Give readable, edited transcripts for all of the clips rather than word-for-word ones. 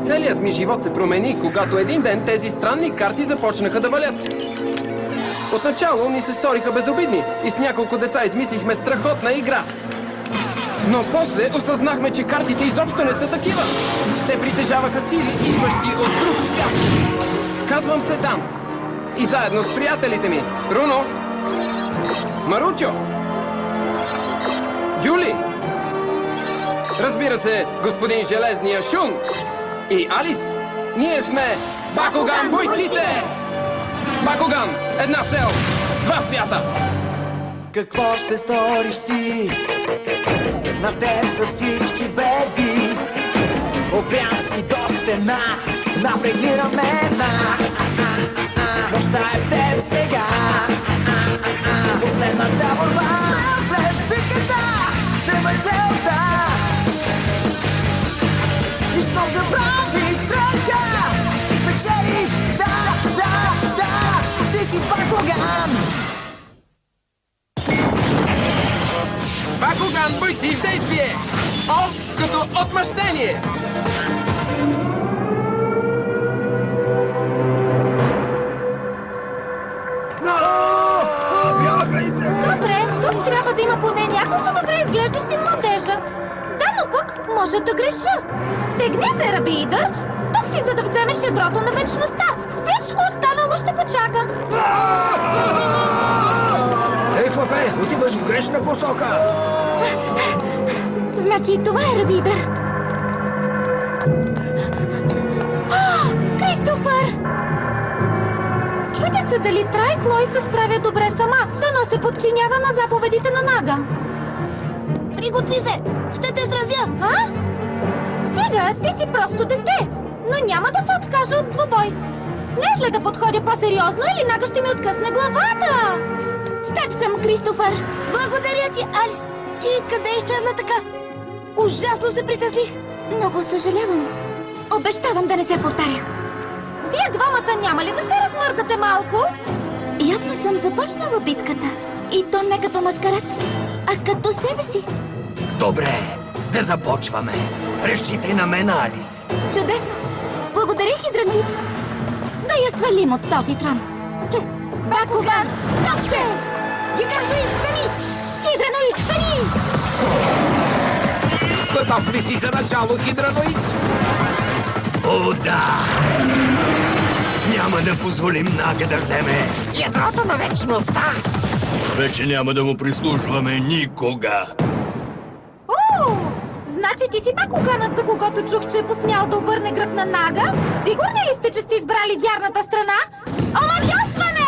Целият ми живот се промени, когато един ден тези странни карти започнаха да валят. Отначало ни се сториха безобидни и с няколко деца измислихме страхотна игра. Но после осъзнахме, че картите изобщо не са такива. Те притежаваха сили, идващи от друг свят. Казвам се Дан. И заедно с приятелите ми Руно, Маручо, Джули, разбира се, господин Железния Шун и Алис. Ние сме Бакуган бойците! Бакуган, една цел, два свята! Какво ще сториш ти? На теб са всички беди. Опрян си до стена, напрегни рамена. Нощта е в теб сега. Последната борба. Смел влез в битката, следвай целта. Нищо забравиш страха. Печелиш, да, ти си Бакуган. Бакуган бойци в действие! О, като отмъщение! Добре, тук трябва да има поне няколко добре изглеждащи младежа. Да, но пък може да греша. Стегни се, Рабидър! Тук си, за да вземеш ядрото на вечността. Всичко останало ще почака. Ей, хлапе, отиваш в грешна посока! Значи и това е, Рабидър. Кристофър! Чудя се дали Трайклойд се справя добре сама, дано се подчинява на заповедите на Нага. Приготви се! Ще те сразя! А? Стига, ти си просто дете, но няма да се откажа от двубой. Не е зле да подходя по-сериозно или Нага ще ми откъсне главата. С теб съм, Кристофър. Благодаря ти, Алис. Ти къде изчезна така? Ужасно се притесних. Много съжалявам. Обещавам да не се повтаря. Вие двамата няма ли да се размърдате малко? Явно съм започнала битката. И то не като маскарад, а като себе си. Добре, да започваме. Разчитай на мен, Алис. Чудесно. Благодаря, Хидраноид. Да я свалим от този трон. Бакуган, топче! Гиганtoid, стани! Хидраноид, стани! Готов ли си за начало, Хидраноид? О, да! Няма да позволим Нага да вземе ядрото на вечността! Вече няма да му прислужваме никога! Значи ти си Бакуганът, за когото чух, че е посмял да обърне гръб на Нага? Сигурни ли сте, че сте избрали вярната страна? Омагьосване!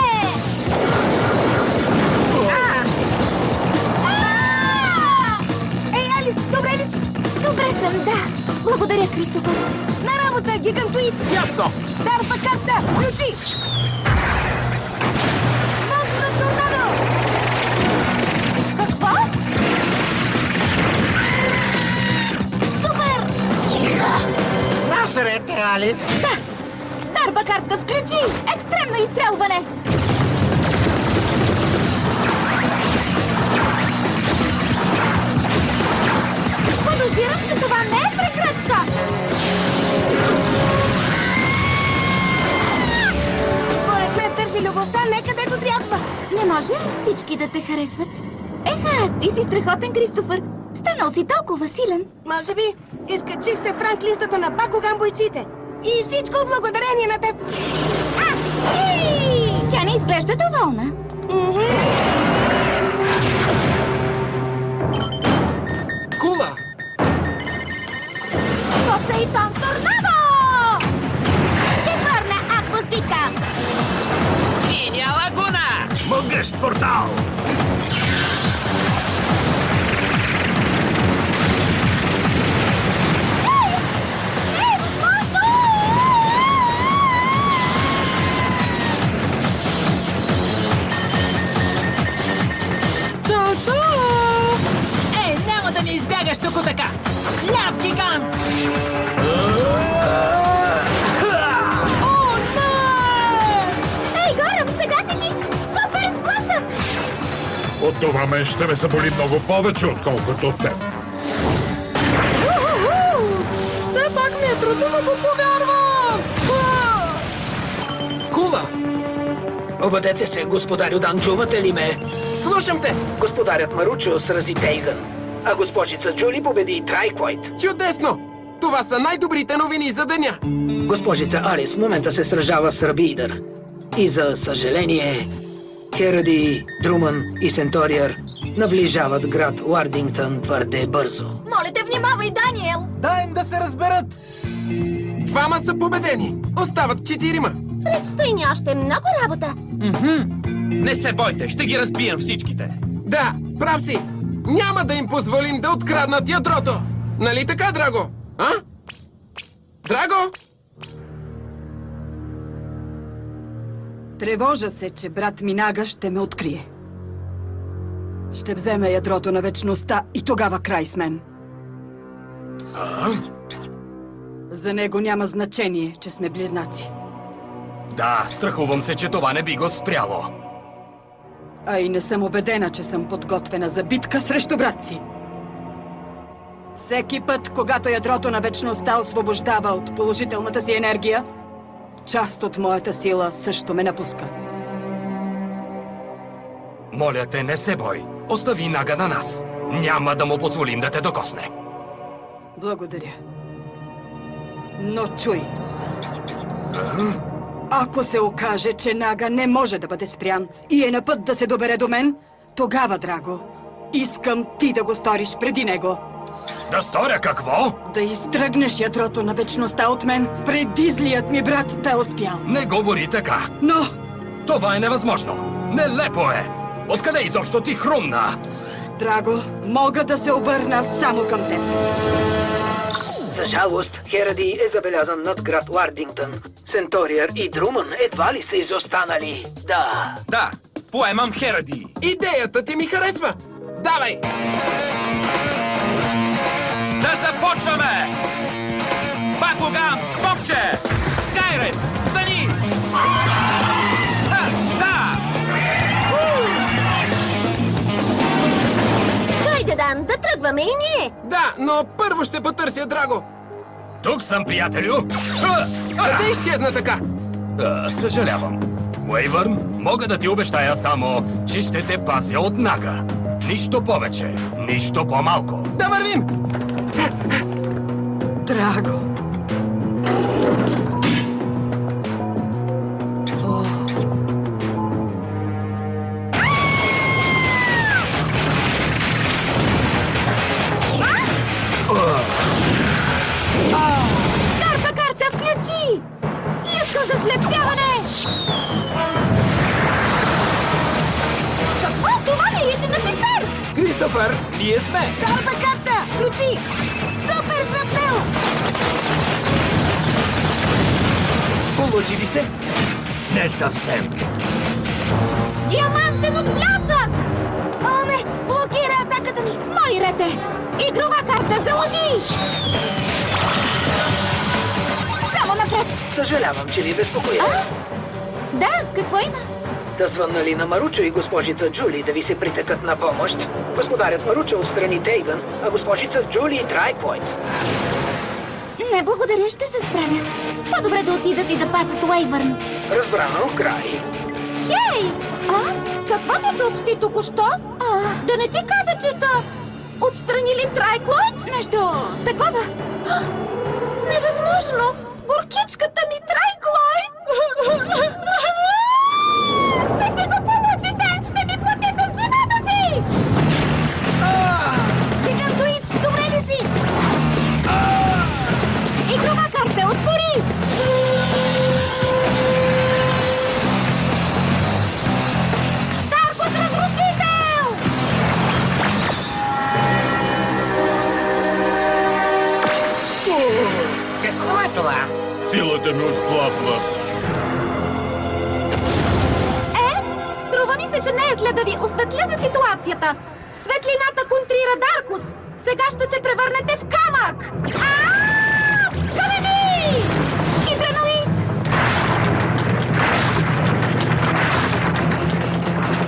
Ей, Алис, добре ли си? Добре съм, да. Благодаря, Кристофър. На работа, Гиганtoid! Ясно! Дарба карта, ключи! Водно торнадо! Какво? Супер! Наш ред е, Алис! Да! Дарба карта, включи! Екстремно изстрелване! Подозирам, че това не е прегръдка! Според мен търси любовта не където трябва. Не може всички да те харесват. Еха, ти си страхотен, Кристофър. Станал си толкова силен. Може би изкачих се в ранг листата на Бакуган бойците. И всичко благодарение на теб. Тя не изглежда доволна. Кула! Посейдон торнадо! Четвърна акваспика! Синя лагуна! Могъщ портал! Няма да ни избягаш тук така! Ляв гигант! О, не! Ей, Горъм, сега си ти супер сблъсък! От това мен ще ме заболи много повече, отколкото от теб. Все пак Ми е трудно да го повярвам! Кула! Обадете се, господарю Дан, чувате ли ме? Слушам те! Господарят Маручо срази Тейгън, а госпожица Джули победи Трайквойт. Чудесно! Това са най-добрите новини за деня! Госпожица Алис в момента се сражава с Рабидър. И за съжаление, Херади, Друмън и Сенториър наближават град Уардингтън твърде бързо. Моля те, внимавай, Даниел! Дай им да се разберат! Двама са победени! Остават 4. Предстои ни още много работа. Не се бойте, ще ги разбием всичките. Да, прав си! Няма да им позволим да откраднат ядрото! Нали така, Драго? А? Драго? Тревожа се, че брат Минага ще ме открие. Ще вземе ядрото на вечността и тогава край с мен. За него няма значение, че сме близнаци. Да, страхувам се, че това не би го спряло. А и не съм убедена, че съм подготвена за битка срещу брат си. Всеки път, когато ядрото на вечността освобождава от положителната си енергия, част от моята сила също ме напуска. Моля те, не се бой. Остави Нага на нас. Няма да му позволим да те докосне. Благодаря. Но чуй. Ако се окаже, че Нага не може да бъде спрян и е на път да се добере до мен, тогава, Драго, искам ти да го сториш преди него. Да сторя какво? Да изтръгнеш ядрото на вечността от мен, преди злият ми брат да е успял. Не говори така. Но Това е невъзможно. Нелепо е. Откъде изобщо ти хрумна? Драго, мога да се обърна само към теб. За жалост, Херади е забелязан над град Уардингтън. Сенториър и Друмън едва ли са изостанали. Да. Да, поемам Херади. Идеята ти ми харесва! Давай! Да започваме! Бакуган, Момче! Скайрес, стани! Да! Хайде, Дан, да тръгваме и ние! Да, но първо ще потърся Драго! Тук съм, приятелю. Къде изчезна така? Съжалявам. Уейвърн, мога да ти обещая само, че ще те пазя от Нага. Нищо повече, нищо по-малко. Да вървим! Драго. О. Карта, карта, включи! Искам заслепяване! Какво? Това мирише на пипер! Кристофър, ние сме! Карта, карта! Включи! Супер шрапнел! Получи ли се? Не съвсем. Диамантен отблясък! О, не! Блокира атаката ни! Мой рете! Игрова карта, заложи! Само напред! Съжалявам, че ви безпокоя. Да, какво има? Да звънна ли на Маручо и госпожица Джули да ви се притекат на помощ? Господарят Маручо отстрани Тейгън, а госпожица Джули Трайквойт. Не, благодаря, ще се справя. По-добре да отидат и да пасат Уейвърн. Разбрано, край. Хей! Какво ти съобщи току-що? Да не ти каза, че са отстранили Трайклойд? Нещо такова. Невъзможно! Горкичката ми Трайклойд! Ще си го получите! Ще ми платите с жената си! Гигантоид, добре ли си? Игрова карта, отвори! Даркос разрушител! Какво е това? Силата ми отслабва. Струва ми се, че не е след да ви осветля за ситуацията. Светлината контрира Даркус. Сега ще се превърнете в камък. Камени! Хидраноид!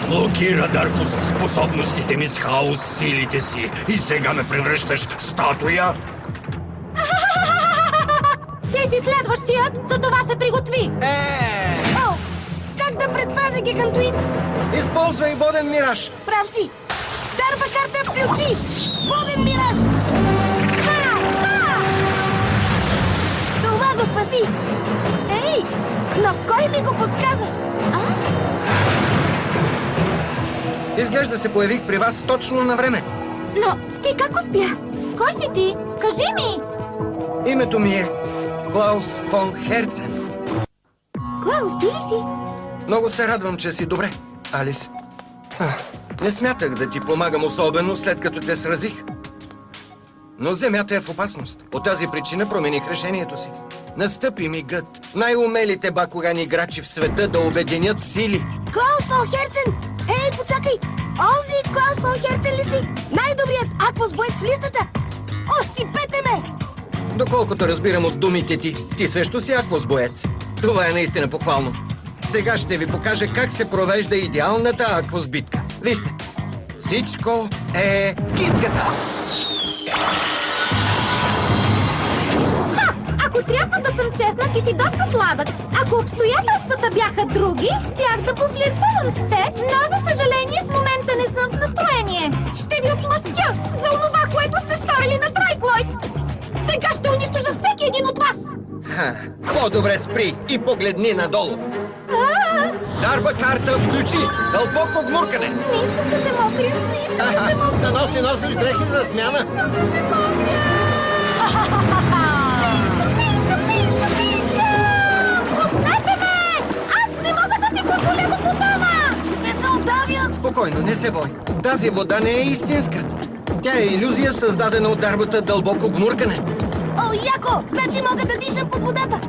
Блокира, Даркус, способностите ми с хаос, силите си. И сега ме превръщаш в статуя? следващият, за това се приготви. О, как да предпазя гигантоид? Използвай воден мираж. Прав си. Дарба карта включи. Воден мираж. Това го спаси. Ей, но кой ми го подсказа? Изглежда се появих при вас точно на време. Но ти как успя? Кой си ти? Кажи ми! Името ми е Клаус фон Херцен. Клаус, ти ли си? Много се радвам, че си добре, Алис. Не смятах да ти помагам особено, след като те сразих. Но земята е в опасност. По тази причина промених решението си. Настъпи мигът най-умелите бакугани играчи в света да обединят сили. Клаус фон Херцен! Ей, почакай! Онзи Клаус фон Херцен ли си? Най-добрият аквос боец в листата! Ощипете ме! Доколкото разбирам от думите ти, ти също си аквос боец. Това е наистина похвално. Сега ще ви покажа как се провежда идеалната аквос битка. Вижте, всичко е в китката. Ако трябва да съм честна, ти си доста сладък. Ако обстоятелствата бяха други, щях да пофлиртувам с теб, но за съжаление в момента не съм в настроение. Ще ви отмъстя за онова, което сте сторили на Трайклойд. Сега ще унищожа всеки един от вас. По-добре спри и погледни надолу. Дарба карта включи. Дълбоко гмуркане. Не искам да се мокря, не искам да се мокря. Да носиш дрехи за смяна. Пуснете ме! Аз не мога да си позволя да потъна! Те се отдавят! Спокойно, не се бой. Тази вода не е истинска. Тя е илюзия, създадена от дарбата дълбоко гмуркане. О, яко! Значи мога да дишам под водата!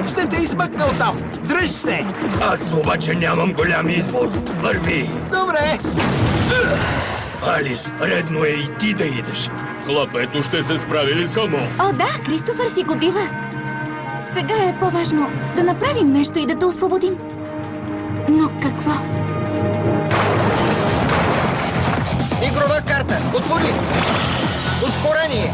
Ще те измъкна оттам. Дръж се! Аз обаче нямам голям избор. Върви! Добре! Алис, редно е и ти да идеш. Хлапето ще се справи ли само? О, да, Кристофър си го бива. Сега е по-важно да направим нещо и да те освободим. Но какво? Игрова карта. Отвори. Ускорение.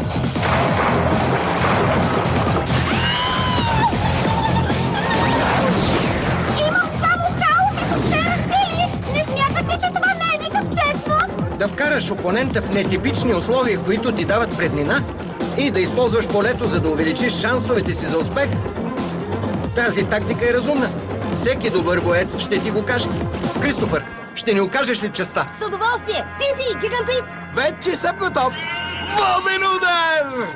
Имам само хаос и суптера сили! Не смяташ ли, че това не е никак честно? Да вкараш опонента в нетипични условия, които ти дават преднина и да използваш полето, за да увеличиш шансовете си за успех. Тази тактика е разумна. Всеки добър боец ще ти го каже. Кристофър, ще ни окажеш ли честа? С удоволствие! Ти си гигантоид! Вече съм готов! Воден удар!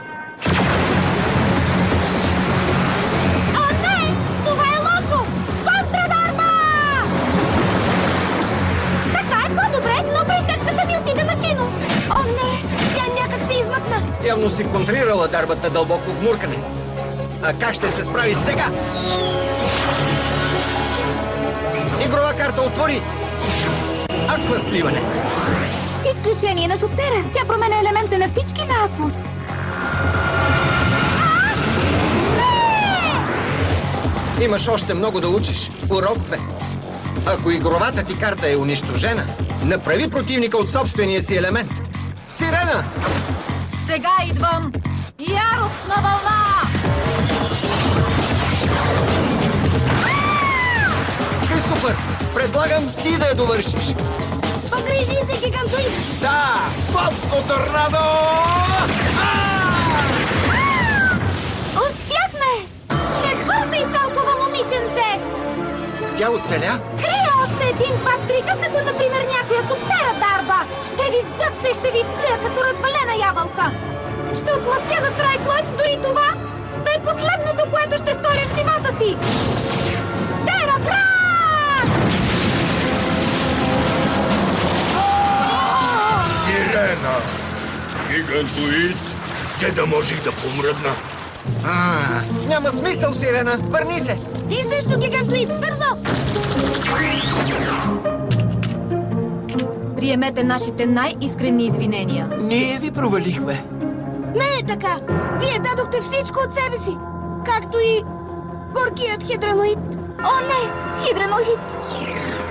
О, не! Това е лошо! Контрадарба! Така е по-добре, но прическата ми отида на кино. О, не! Тя някак се измъкна! Явно си контрирала дарбата дълбоко гмуркане. А как ще се справи сега? Игрова карта отвори! Аква сливане. С изключение на суптера, тя променя елемента на всички на Аквус. Имаш още много да учиш. Урок 2. Ако игровата ти карта е унищожена, направи противника от собствения си елемент. Сирена! Сега идвам! Яростна вълна! Кристофър, предлагам ти да я довършиш. Погрижи се, гигантоид! Да! Водно торнадо! Успяхме! Не бързай толкова, момиченце! Тя оцеля. Крия още един-два трика, като например някоя суптера дарба. Ще ви сдъвча и ще ви изплюя като развалена ябълка. Ще отмъстя за Трайклойд, дори това да е последното, което ще сторя в живота си. Тера брат! Сирена! Гигантоид! Те да можех да помръдна. Няма смисъл, Сирена. Върни се. Ти също, гигантоид! Бързо! Приемете нашите най-искрени извинения. Ние ви провалихме. Не е така! Вие дадохте всичко от себе си! Както и горкият хидраноид! О, не! Хидраноид!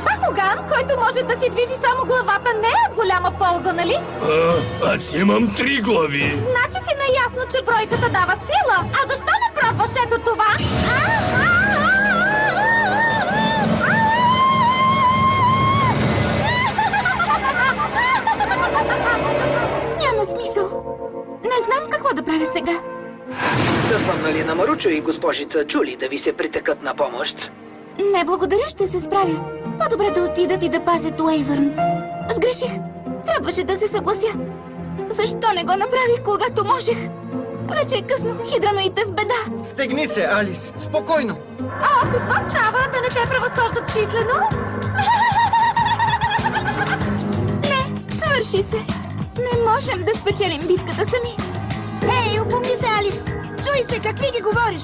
Бакуган, който може да си движи само главата, не е от голяма полза, нали? Аз имам 3 глави. Значи си наясно, че бройката дава сила. А защо не пробваш ето това? сега. Стъпвам ли на Маручо и госпожица Чули да ви се притекат на помощ? Не, благодаря, ще се справя. По-добре да отидат и да пазят Уейвърн. Сгреших. Трябваше да се съглася. Защо не го направих, когато можех? Вече е късно. Хидраноид е в беда. Стегни се, Алис. Спокойно. О, какво става? Да не те превъзхождат числено? Не, свърши се. Не можем да спечелим битката сами. Ей, опомни се, Алис! Чуй се, какви ги говориш!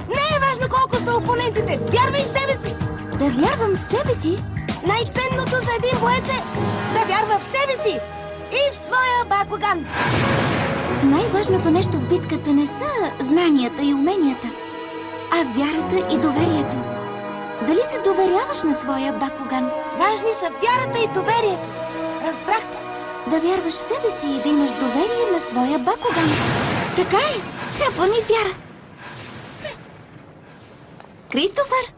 Не е важно колко са опонентите! Вярвай в себе си! Да вярвам в себе си? Най-ценното за един боец е да вярва в себе си и в своя Бакуган! Най-важното нещо в битката не са знанията и уменията, а вярата и доверието. Дали се доверяваш на своя Бакуган? Важни са вярата и доверието! Разбрахте? Да вярваш в себе си и да имаш доверие на своя Бакуган. Така е! Трябва ми вяра! Кристофър,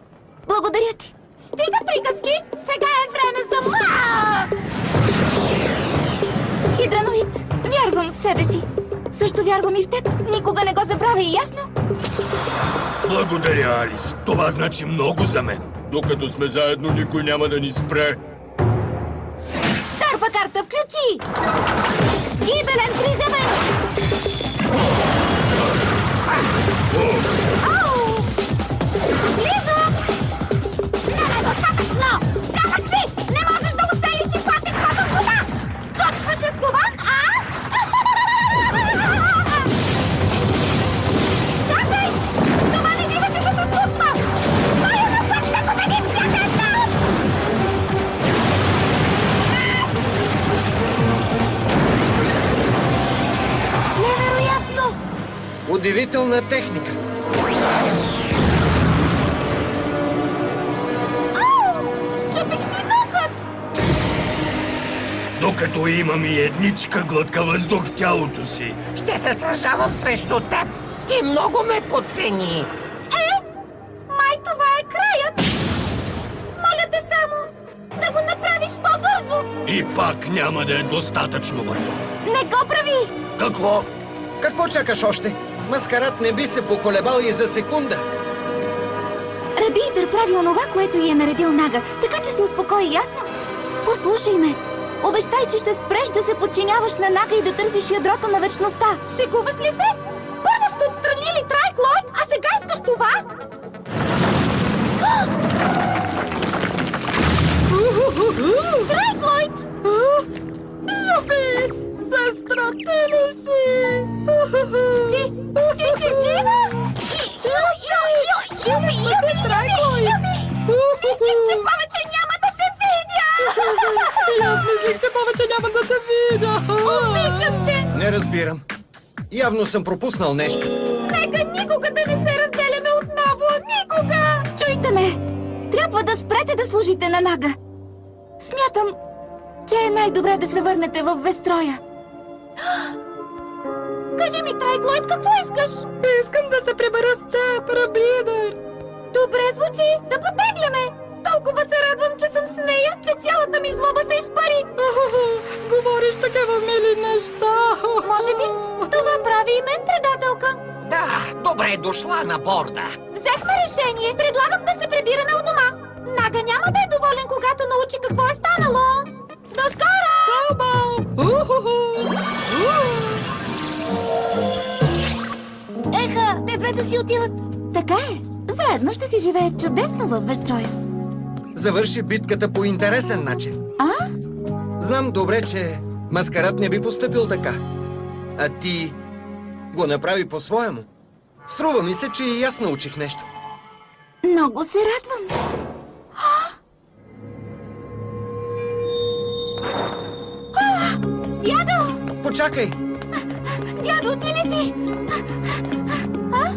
благодаря ти! Стига приказки! Сега е време за маст! Хидраноид, вярвам в себе си. Също вярвам и в теб. Никога не го забравяй, ясно? Благодаря, Алис. Това значи много за мен. Докато сме заедно, никой няма да ни спре. Дърпа карта, включи! Гибелен призъвен! Ау! Близо! Не, достатъчно! Шахът си! Не можеш да оцелиш и патичката с вода! Чувстваш се скубан, а? Чакай! Това не биваше да се случва! Той е на път да победим всяка една от... Невероятно! Удивителна техника. Щупих си нокът! Докато имам и едничка глътка въздух в тялото си. Ще се сражавам срещу теб. Ти много ме подцени. Май това е краят! Моля те само да го направиш по-бързо! И пак няма да е достатъчно бързо. Не го прави! Какво? Какво чакаш още? Маскарад не би се поколебал и за секунда. Рабидър прави онова, което й е наредил Нага, така че се успокои, ясно? Послушай ме! Обещай, че ще спреш да се подчиняваш на Нага и да търсиш ядрото на вечността. Шегуваш ли се? Първо сте отстранили Трайклойд, а сега искаш това? Трайклойд! Люби! Сестра, ти ли си? Ти си жива? Юби! Мислих, че повече няма да те видя! И аз мислих, че повече няма да те видя. Обичам те! Не разбирам. Явно съм пропуснал нещо. Нека никога да не се разделяме отново! Никога! Чуйте ме! Трябва да спрете да служите на Нага. Смятам, че е най-добре да се върнете в Вестроя. Кажи ми, Трайклойд, какво искаш? Искам да се прибера с теб, Рабидър. Добре звучи, да потегляме. Толкова се радвам, че съм с нея, че цялата ми злоба се изпари. Говориш такива мили неща. Може би това прави и мен предателка. Да, добре дошла на борда. Взехме решение. Предлагам да се прибираме у дома. Нага няма да е доволен, когато научи какво е станало. До скоро! Чао, Бал! Еха, те двете си отиват. Така е. Заедно ще си живеят чудесно във Вестроя. Завърши битката по интересен начин. А? Знам добре, че Маскарад не би поступил така. А ти го направи по-своему. Струва ми се, че и аз научих нещо. Много се радвам. Дядо! Почакай! Дядо, ти ли си? А?